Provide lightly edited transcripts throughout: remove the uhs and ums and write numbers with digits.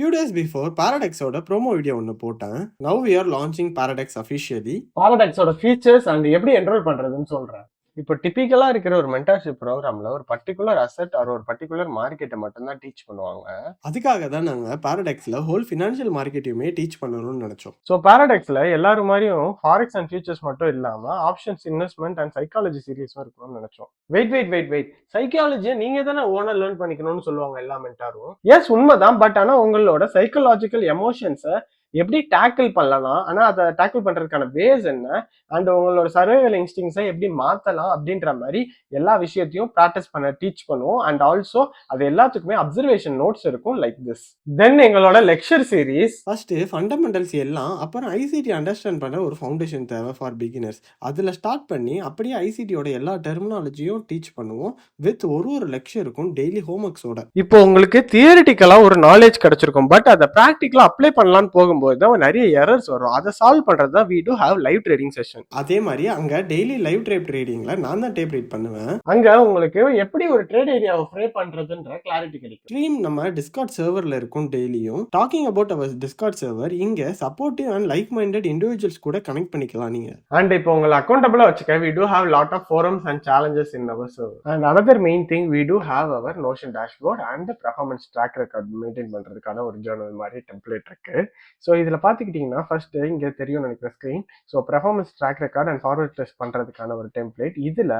few days before Paradoxோட promo video ஒன்று போட்டேன். Now we are launching Paradox officially. பாரடாக்ஸோட features and எப்படி enrol பண்றதுன்னு சொல்றேன். இப்போ டிபிக்கலா இருக்கிற ஒரு மென்டர்ஷிப் ப்ரோக்ராம்ல ஒரு பர்டிகுலர் அசெட் ஆர் ஒரு பர்டிகுலர் மார்க்கெட்டை மட்டும்தான் டீச் பண்ணுவாங்க. அதுக்காக தான் நாங்க பாரடாக்ஸ்ல ஹோல் ஃபினான்ஷியல் மார்க்கெட்டையுமே டீச் பண்ணணும்னு நினைச்சோம். ஸோ பாரடாக்ஸ்ல எல்லாரும் மாதிரியும் ஃபாரெக்ஸ் அண்ட் ஃபியூச்சர்ஸ் மட்டும் இல்லாம ஆப்ஷன்ஸ், இன்வெஸ்ட்மெண்ட் அண்ட் சைக்காலஜி சீரீஸும் இருக்கணும்னு நினைச்சோம். வெயிட் சைக்காலஜியை நீங்க தானே ஓனர் லேர்ன் பண்ணிக்கணும்னு சொல்லுவாங்க எல்லா மென்டாரும். எஸ் உண்மைதான். பட் ஆனா உங்களோட சைக்கலாஜிக்கல் எமோஷன்ஸை எப்படி டேக்கிள் பண்ணலாம், ஆனா அதை டேக்கிள் பண்றதுக்கான பேஸ் என்ன, அண்ட் உங்களோட சர்வைவல் இன்ஸ்டிங்ஸை எப்படி மாத்தலாம் அப்படின்ற மாதிரி எல்லா விஷயத்தையும் ப்ராக்டிஸ் பண்ண டீச் பண்ணுவோம். அண்ட் ஆல்சோ அது எல்லாத்துக்குமே அப்சர்வேஷன் நோட்ஸ் இருக்கும் லைக் திஸ். தென் எங்களோட லெக்சர் சீரீஸ் ஃபர்ஸ்ட் ஃபண்டமெண்டல்ஸ் எல்லாம், அப்புறம் ஐசிடி அண்டர்ஸ்டாண்ட் பண்ண ஒரு ஃபவுண்டேஷன் தேவை ஃபார் பிகினர்ஸ். அதுல ஸ்டார்ட் பண்ணி அப்படியே ஐசிடியோட எல்லா டெர்மினாலஜியும் டீச் பண்ணுவோம் வித் ஒரு லெக்சருக்கும் டெய்லி ஹோம்ஒர்க்ஸோட. இப்போ உங்களுக்கு தியரிட்டிக்கலா ஒரு நாலேஜ் கிடைச்சிருக்கும், பட் அதை ப்ராக்டிக்கலா அப்ளை பண்ணலான்னு போகும்போது தான் நிறைய எரர்ஸ் வரும். அதை சால்வ் பண்றது தான் we do have live trading session. அதே மாதிரி அங்க டெய்லி லைவ் ட்ரேட் ட்ரேடிங்ல நான் தான் டேப் ரீட் பண்ணுவேன். அங்க உங்களுக்கு எப்படி ஒரு ட்ரேட் ஏரியாவை ஃப்ரே பண்றதுன்ற கிளாரிட்டி கிடைக்கும். ஸ்ட்ரீம் நம்ம டிஸ்கார்ட் சர்வர்ல இருக்கும். டெய்லியும் talking about our Discord server இங்க supportive and like minded individuals கூட கனெக்ட் பண்ணிக்கலாம் நீங்க. அண்ட் இப்போ உங்களை அக்கௌண்டபிளா வச்சுக்க we do have lot of forums and challenges in our server. And another main thing, we do have our Notion dashboard and the performance track record maintain பண்றதுக்கான ஒரு journal மாதிரி template இருக்கு. So இதில் பார்த்துக்கிட்டிங்கன்னா first இங்கே தெரியும் நினைக்கிற screen. So performance track record and forward test பண்ணுறதுக்கான ஒரு டெம்ப்ளேட். இதில்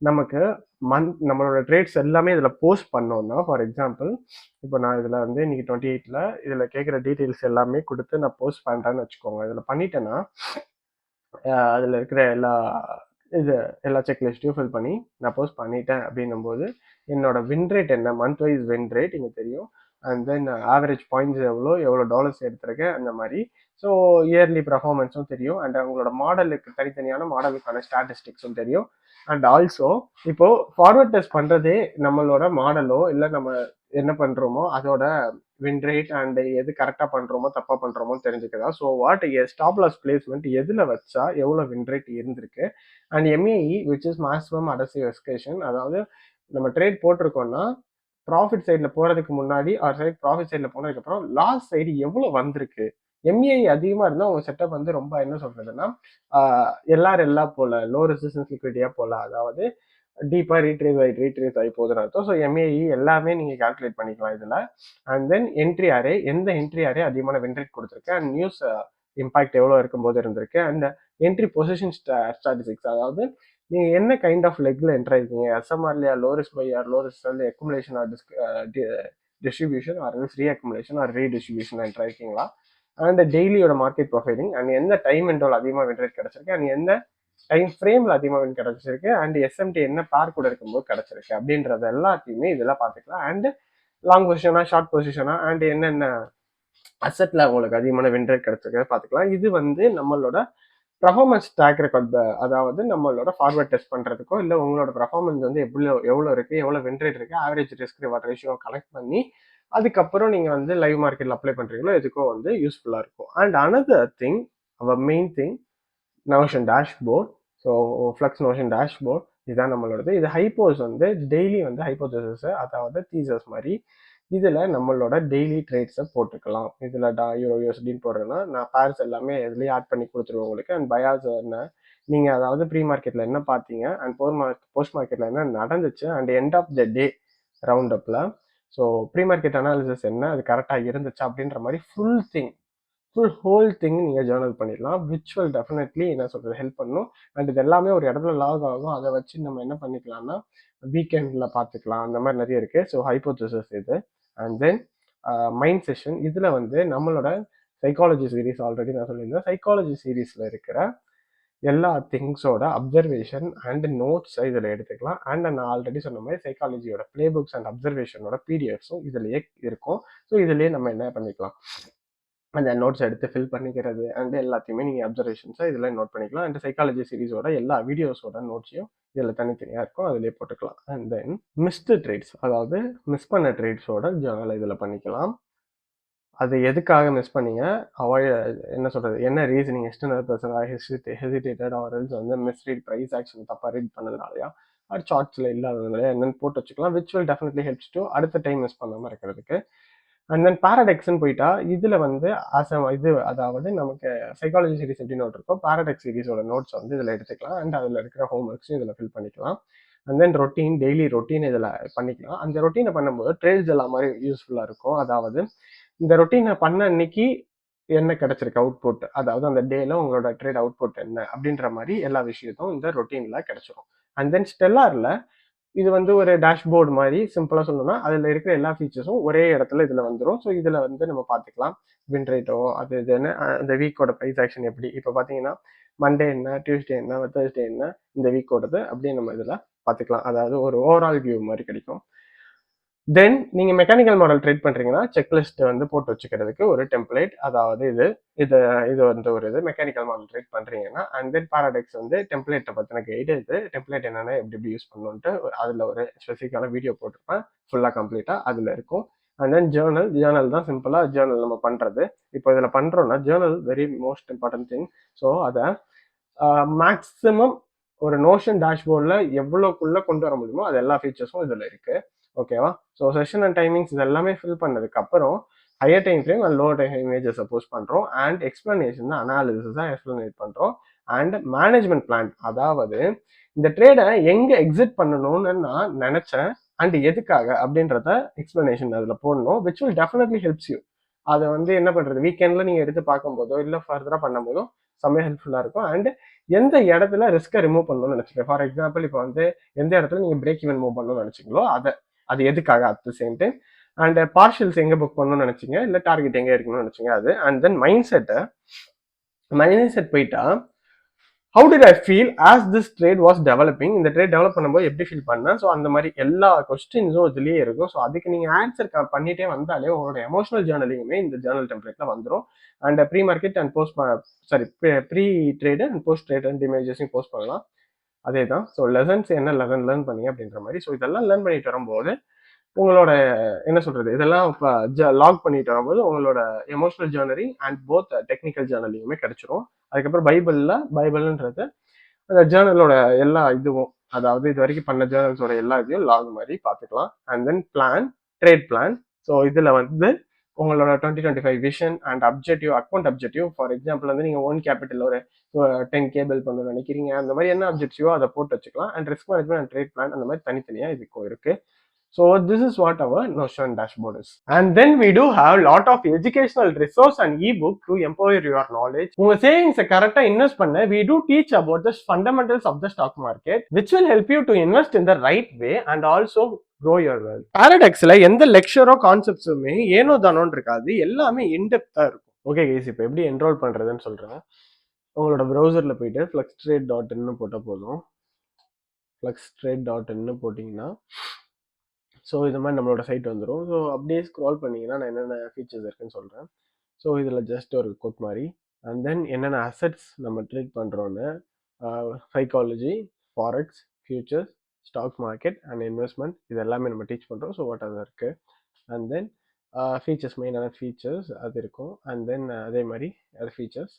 நமக்கு நம்மளோட ட்ரேட்ஸ் எல்லாமே இதில் போஸ்ட் பண்ணோம்னா, ஃபார் எக்ஸாம்பிள் இப்போ நான் இதில் வந்து இன்னைக்கு 28 இதில் கேட்குற டீட்டெயில்ஸ் எல்லாமே கொடுத்து நான் போஸ்ட் பண்ணுறேன்னு வச்சுக்கோங்க. இதில் பண்ணிட்டேன்னா அதில் இருக்கிற எல்லா செக்லிஸ்ட்டையும் ஃபில் பண்ணி நான் போஸ்ட் பண்ணிட்டேன் அப்படின்னும் போது என்னோட வின் ரேட் என்ன, மந்த் வைஸ் வின் ரேட் இங்கே தெரியும். அண்ட் தென் ஆவரேஜ் பாயிண்ட்ஸ் எவ்வளோ டாலர்ஸ் எடுத்திருக்கேன் அந்த மாதிரி. ஸோ இயர்லி பர்ஃபார்மன்ஸும் தெரியும். அண்ட் அவங்களோட மாடலுக்கு தனித்தனியான மாடலுக்கான ஸ்டாட்டிஸ்டிக்ஸும் தெரியும். அண்ட் ஆல்சோ இப்போ ஃபார்வர்ட் டெஸ்ட் பண்ணுறதே நம்மளோட மாடலோ இல்லை நம்ம என்ன பண்ணுறோமோ அதோட வின் ரேட் அண்ட் எது கரெக்டாக பண்ணுறோமோ தப்பாக பண்ணுறோமோ தெரிஞ்சுக்கிறதா. So what stop loss placement எதில் வச்சா எவ்வளோ வின் ரேட் இருந்திருக்கு. And MAE which is maximum adverse excursion, அதாவது நம்ம ட்ரேட் போட்டிருக்கோம்னா ப்ராஃபிட் சைடில் போகிறதுக்கு முன்னாடி ஆர் சைட் ப்ராஃபிட் சைடில் போனதுக்கப்புறம் லாஸ் சைடு எவ்வளோ வந்திருக்கு. எம்ஏஐ அதிகமாக இருந்தால் உங்கள் செட்டப் வந்து ரொம்ப என்ன சொல்கிறதுன்னா எல்லாம் போல லோ ரெசிஸ்டன்ஸ் லிக்விடிட்டியாக போல, அதாவது டீப்பாக ரீட்ரேஸ் ஆகி போகுதுன்னு அர்த்தம். ஸோ எம்ஏஇ எல்லாமே நீங்கள் கால்குலேட் பண்ணிக்கலாம் இதில். அண்ட் தென் என்ட்ரி அரே, எந்த என்ட்ரி அரே அதிகமான வின்ரேட் கொடுத்துருக்கு அண்ட் நியூஸ் இம்பாக்ட் எவ்வளோ இருக்கும்போது இருந்திருக்கு. அண்ட் என்ட்ரி பொசிஷன் ஸ்டாட்டிஸ்டிக்ஸ், அதாவது நீங்கள் என்ன கைண்ட் ஆஃப் லெக்ல என்ட்ரு ஆயிருக்கீங்க, எஸ்எம்ஆர்லையா, low risk buy or low risk accumulation or distribution or reaccumulation or redistribution entry ஆயிருக்கீங்களா. அண்ட் டெய்லியோட மார்க்கெட் ப்ரொஃபைலிங் அண்ட் எந்த டைம் இன்டர்வல் அதிகமாக வின் ரேட் கிடைச்சிருக்கு அண்ட் எந்த டைம் ஃப்ரேமில் அதிகமாக வின் கிடைச்சிருக்கு அண்ட் எஸ்எம்டி என்ன பேர் கூட இருக்கும்போது கிடைச்சிருக்கு அப்படின்றது எல்லாத்தையுமே இதெல்லாம் பார்த்துக்கலாம். அண்ட் லாங் பொசிஷனா ஷார்ட் பொசிஷனா அண்ட் என்னென்ன அசெட்டில் உங்களுக்கு அதிகமான வின் ரேட் கிடைச்சிருக்கு பார்த்துக்கலாம். இது வந்து நம்மளோட பர்ஃபார்மன்ஸ் ட்ராக் ரெக்கார்ட், அதாவது நம்மளோட ஃபார்வர்ட் டெஸ்ட் பண்ணுறதுக்கோ இல்லை உங்களோட பர்ஃபார்மன்ஸ் வந்து எவ்வளோ இருக்குது, எவ்வளோ வின் ரேட் இருக்குது, average risk reward ratio collect பண்ணி அதுக்கப்புறம் நீங்கள் வந்து லைவ் மார்க்கெட்டில் அப்ளை பண்ணுறீங்களோ எதுக்கும் வந்து யூஸ்ஃபுல்லாக இருக்கும். அண்ட் அனதர் திங், அவர் main thing, notion dashboard. So flux notion dashboard இதுதான் நம்மளோடது. இது ஹைப்போஸ் வந்து டெய்லி வந்து ஹைப்போதசிஸ், அதாவது தீசஸ் மாதிரி இதில் நம்மளோட டெய்லி ட்ரேட்ஸை போட்டுக்கலாம். இதில் யூரோ யூஎஸ்டின்னு போடுறேன்னா நான் பேர்ஸ் எல்லாமே இதுலேயே ஆட் பண்ணி கொடுத்துருவேன் உங்களுக்கு. அண்ட் பயாஸ் என்ன நீங்கள் அதாவது ப்ரீ மார்க்கெட்டில் என்ன பார்த்தீங்க அண்ட் போஸ்ட் மார்க்கெட்டில் என்ன நடந்துச்சு and end of the day ரவுண்ட் அப்பில். ஸோ ப்ரீ மார்க்கெட் அனாலிசிஸ் என்ன, அது கரெக்டாக இருந்துச்சு அப்படின்ற மாதிரி ஃபுல் ஹோல் திங் நீங்கள் ஜேர்னல் பண்ணிடலாம். விச் வில் டெஃபினெட்லி என்ன சொல்கிறது ஹெல்ப் பண்ணும். அண்ட் இது எல்லாமே ஒரு இடத்துல லாக் ஆகும். அதை வச்சு நம்ம என்ன பண்ணிக்கலாம்னா வீக்கெண்டில் பார்த்துக்கலாம். அந்த மாதிரி நிறைய இருக்குது. ஸோ ஹைப்போதசிஸ் இது. அண்ட் தென் மைண்ட் செஷன், இதில் வந்து நம்மளோட சைக்காலஜி சீரீஸ் ஆல்ரெடி நான் சொல்லியிருந்தேன். சைக்காலஜி சீரீஸில் இருக்கிற எல்லா திங்ஸோட அப்சர்வேஷன் அண்ட் நோட்ஸை இதில் எடுத்துக்கலாம். அண்ட் நான் ஆல்ரெடி சொன்ன மாதிரி சைக்காலஜியோட பிளே புக்ஸ் அண்ட் அப்சர்வேஷனோட பிடிஎஃப்ஸும் இதுலேயே இருக்கும். ஸோ இதுலேயே நம்ம என்ன பண்ணிக்கலாம், அந்த நோட்ஸ் எடுத்து ஃபில் பண்ணிக்கிறது அண்ட் எல்லாத்தையுமே நீங்கள் அப்சர்வேஷன்ஸை இதில் நோட் பண்ணிக்கலாம். அண்ட் சைக்காலஜி சீரீஸோட எல்லா வீடியோஸோட நோட்ஸையும் இதில் தனித்தனியாக இருக்கும், அதிலே போட்டுக்கலாம். அண்ட் தென் மிஸ்டு ட்ரேட்ஸ், அதாவது மிஸ் பண்ண ட்ரேட்ஸோட ஜேர்னல் இதில் பண்ணிக்கலாம். அது எதுக்காக மிஸ் பண்ணீங்க, என்ன சொல்கிறது, என்ன ரீசனிங், எக்ஸ்டர்னல் பர்சனாக ஹெசிடேட்டட் ஆர்எல்ஸ் வந்து மிஸ்ரீட் ப்ரைஸ் ஆக்ஷன் தப்பாக ரீட் பண்ணதுனாலயா அது சார்ட்ஸில் இல்லாததுனால என்னென்னு போட்டு வச்சுக்கலாம். Which will definitely helps to அடுத்த டைம் மிஸ் பண்ணாமல் இருக்கிறதுக்கு. அண்ட் தென் பாராடெக்ஸ்ன்னு போயிட்டா இதில் வந்து இது அதாவது நமக்கு சைக்காலஜி சீரிஸ் எப்படி நோட் இருக்கோ பாராடெக்ஸ் சீரிஸோட நோட்ஸ் வந்து இதில் எடுத்துக்கலாம் அண்ட் அதில் இருக்கிற ஹோம் ஒர்க்ஸும் இதில் ஃபில் பண்ணிக்கலாம். And then routine daily routine இதில் பண்ணிக்கலாம். அந்த ரொட்டீனை பண்ணும்போது ட்ரேட்ஸ் எல்லாம் மாதிரி யூஸ்ஃபுல்லாக இருக்கும். அதாவது இந்த ரொட்டீனை பண்ண அன்னைக்கு என்ன கிடைச்சிருக்கு அவுட்புட், அதாவது அந்த டேல உங்களோட ட்ரேட் அவுட்புட் என்ன அப்படின்ற மாதிரி எல்லா விஷயத்தும் இந்த ரொட்டீன்ல கிடைச்சிரும். அண்ட் தென் ஸ்டெல்லார்ல இது வந்து ஒரு டேஷ்போர்டு மாதிரி சிம்பிளா சொல்லணும்னா அதுல இருக்கிற எல்லா ஃபீச்சர்ஸும் ஒரே இடத்துல இதுல வந்துடும். ஸோ இதுல வந்து நம்ம பார்த்துக்கலாம் வின் ரேட்டோ அது இதுன்னு அந்த வீக்கோட ப்ரைஸ் ஆக்ஷன் எப்படி. இப்போ பார்த்தீங்கன்னா மண்டே என்ன, டியூஸ்டே என்ன, தேர்ஸ்டே என்ன, இந்த வீக்கோடது அப்படின்னு நம்ம இதுல பார்த்துக்கலாம். அதாவது ஒரு ஓவரால் வியூ மாதிரி கிடைக்கும். தென் நீங்க மெக்கானிக்கல் மாடல் ட்ரேட் பண்றீங்கன்னா செக்லிஸ்ட் வந்து போட்டு வச்சுக்கிறதுக்கு ஒரு டெம்ப்ளேட், அதாவது இது இது இது வந்து ஒரு இது மெக்கானிக்கல் மாடல் ட்ரேட் பண்றீங்கன்னா. அண்ட் தென் பாராடெக்ஸ் வந்து டெம்ப்ளேட்டை பத்தின கைடு, இது டெம்ப்ளேட் என்னன்னா எப்படி எப்படி யூஸ் பண்ணணும்ட்டு அதுல ஒரு ஸ்பெசிஃபிக்கான வீடியோ போட்டிருப்பேன் ஃபுல்லா கம்ப்ளீட்டா அதுல இருக்கும். அண்ட் தென் ஜேர்னல் தான் சிம்பிளா ஜேர்னல் நம்ம பண்றது. இப்போ இதுல பண்றோம்னா Journal very most important thing. So அதை மேக்ஸிமம் ஒரு நோஷன் டேஷ்போர்டில் எவ்வளோக்குள்ள கொண்டு வர முடியுமோ அது எல்லா ஃபீச்சர்ஸும் இதில் இருக்கு. ஓகேவா? ஸோ செஷன் அண்ட் டைமிங்ஸ் இது எல்லாமே ஃபில் பண்ணதுக்கு அப்புறம் higher time frame and lower time images post பண்ணுறோம். அண்ட் எக்ஸ்பிளனேஷன் தான் அனாலிசிஸ் தான் எக்ஸ்பிளனேட் பண்ணுறோம். அண்ட் மேனேஜ்மெண்ட் பிளான், அதாவது இந்த ட்ரேடை எங்கே எக்ஸிட் பண்ணணும்னு நான் நினச்சேன் அண்ட் எதுக்காக அப்படின்றத எக்ஸ்பிளனேஷன் அதில் போடணும். Which will definitely helps you. அதை வந்து என்ன பண்ணுறது வீக்கெண்டில் நீங்கள் எடுத்து பார்க்கும்போதோ இல்லை ஃபர்தராக பண்ணும்போதோ செம்ம ஹெல்ப்ஃபுல்லாக இருக்கும். அண்ட் எந்த இடத்துல ரிஸ்க்கை ரிமூவ் பண்ணணும்னு நினச்சிக்கேன். ஃபார் எக்ஸாம்பிள் இப்போ வந்து எந்த இடத்துல நீங்கள் பிரேக் ஈவன் மூவ் பண்ணணும்னு நினச்சிங்களோ அது எதுக்காக at the same time. And partials எங்கே புக் பண்ணணும்னு நினச்சிங்க, இல்லை டார்கெட் எங்கே இருக்கணும்னு நினச்சிங்க அது. அண்ட் தென் மைண்ட் செட் போயிட்டா how did I feel as this trade was developing, இந்த ட்ரேட் டெவலப் பண்ணும்போது எப்படி ஃபீல் பண்ணேன். ஸோ அந்த மாதிரி எல்லா கொஸ்டின்ஸும் இதுலேயே இருக்கும். ஸோ அதுக்கு நீங்கள் ஆன்சர் பண்ணிட்டே வந்தாலே உங்களோட எமோஷனல் ஜேர்னலிங்குமே இந்த ஜேர்னல் டெம்ப்ளேட்ல வந்துடும். And pre market and pre trade and post trade and இமேஜஸையும் போஸ்ட் பண்ணலாம். அதே தான். ஸோ லெசன்ஸ் என்ன லெசன் லேர்ன் பண்ணி அப்படின்ற மாதிரி. ஸோ இதெல்லாம் லேர்ன் பண்ணிட்டு வரும்போது உங்களோட என்ன சொல்றது இதெல்லாம் லாக் பண்ணிட்டு வரும்போது உங்களோட emotional journaling and both technical ஜேர்னலிங்குமே கிடைச்சிரும். அதுக்கப்புறம் பைபிள்ன்றது அந்த ஜேர்னலோட எல்லா இதுவும், அதாவது இது வரைக்கும் பண்ண ஜேர்னல்ஸோட எல்லா இதையும் லாக் மாதிரி பார்த்துக்கலாம். And then trade plan. So இதுல வந்து உங்களோட 2025 vision and objective, account objective. For example வந்து நீங்க ஓன் கேபிட்டல் ஒரு 10K பில் பண்ணணும்னு நினைக்கிறீங்க, அந்த மாதிரி என்ன அப்ஜெக்டிவோ அதை போட்டு வச்சுக்கலாம். And risk management and trade plan அந்த மாதிரி தனித்தனியா இதுக்கும் இருக்கு. So this is what our Notion dashboard is. And then we do have a lot of educational resource and ebook to empower your knowledge. உங்க சேவிங்ஸை கரெக்டா இன்வெஸ்ட் பண்ண we do teach about the fundamentals of the stock market which will help you to invest in the right way and also grow your wealth. பாரடாக்ஸ்ல எந்த லெக்சரோ கான்செப்ட்ஸுமே ஏனோ தானோன்னு இருக்காது, எல்லாமே இன்டெப்தா இருக்கும். Okay guys, இப்போ எப்படி என்ரோல் பண்றதுன்னு சொல்றேன். உங்களோட ப்ரௌசர்ல போயிட்டு flextrade.in போட்ட போதும். flextrade.in போட்டிங்கன்னா ஸோ இது மாதிரி நம்மளோட சைட் வந்துடும். ஸோ அப்படியே ஸ்க்ரால் பண்ணிங்கன்னா நான் என்னென்ன ஃபீச்சர்ஸ் இருக்குன்னு சொல்கிறேன். ஸோ இதில் ஜஸ்ட் ஒரு கோட் மாதிரி. அண்ட் தென் என்னென்ன அசட்ஸ் நம்ம ட்ரேட் பண்ணுறோன்னு, psychology, forex, futures, stock market and investment, இது எல்லாமே நம்ம டீச் பண்ணுறோம். ஸோ வாட் அது இருக்குது. அண்ட் தென் ஃபீச்சர்ஸ், மெயினான ஃபீச்சர்ஸ் அது இருக்கும். அண்ட் தென் அதே மாதிரி அது features.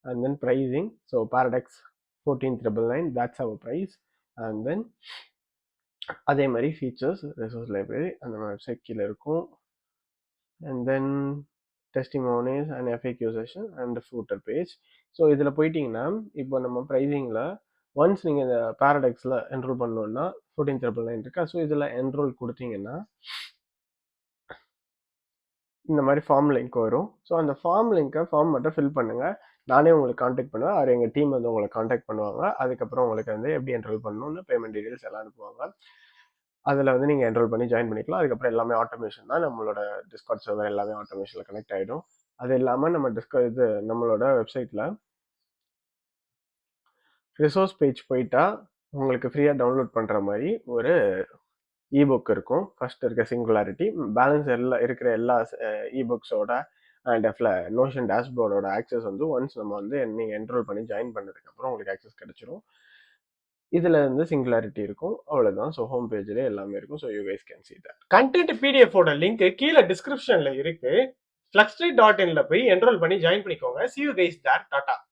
And then pricing. So paradox 14,999, that's our price. And then அதே மாதிரி ஃபீச்சர்ஸ், ரிசோர்ஸ் லைப்ரரி அந்த வெப்சைட் கீழே இருக்கும். And then testimonies and FAQ session and footer page. So இதில் போயிட்டீங்கன்னா இப்போ நம்ம ப்ரைஸிங்கில் ஒன்ஸ் நீங்கள் இந்த பாரடாக்ஸில் என்ரோல் பண்ணணுன்னா 14,999 இருக்கா. ஸோ இதில் என்ரோல் கொடுத்தீங்கன்னா இந்த மாதிரி ஃபார்ம் லிங்க் வரும். ஸோ அந்த ஃபார்ம் மட்டும் ஃபில் பண்ணுங்கள். நானே உங்களுக்கு காண்டாக்ட் பண்ணுவேன், அவர் எங்கள் டீம் வந்து உங்களை காண்டாக்ட் பண்ணுவாங்க. அதுக்கப்புறம் உங்களுக்கு வந்து எப்படி என்ரோல் பண்ணணும்னு பேமெண்ட் டீடைல்ஸ் எல்லாம் அனுப்புவாங்க. அதில் வந்து நீங்கள் என்ரோல் பண்ணி ஜாயின் பண்ணிக்கலாம். அதுக்கப்புறம் எல்லாமே ஆட்டோமேஷன் தான். நம்மளோட டிஸ்கார்ட் சர்வர் எல்லாமே ஆட்டோமேஷனில் கனெக்ட் ஆகிடும். அது இல்லாமல் நம்ம நம்மளோட வெப்சைட்டில் ரிசோர்ஸ் பேஜ் போயிட்டா உங்களுக்கு ஃப்ரீயாக டவுன்லோட் பண்ணுற மாதிரி ஒரு இபுக் இருக்கும். ஃபர்ஸ்ட் இருக்க சிங்குலாரிட்டி, பேலன்ஸ் இருக்கிற எல்லா இபுக்ஸோட அண்ட் நோஷன் டேஷ்போர்டோட ஆக்சஸ் வந்து ஒன்ஸ் நம்ம வந்து நீங்கள் என்ரோல் பண்ணி ஜாயின் பண்ணதுக்கப்புறம் உங்களுக்கு ஆக்சஸ் கிடைச்சிரும். இதுல இருந்து சிங்குலாரிட்டி இருக்கும், அவ்வளவுதான். ஸோ ஹோம் பேஜ்ல எல்லாமே இருக்கும். So you guys can see that. Content PDF ஓட லிங்க் கீழே டிஸ்கிரிப்ஷன்ல இருக்கு. flextrade.in போய் என்ரோல் பண்ணி ஜாயின் பண்ணிக்கோங்க. see you guys there. Tata.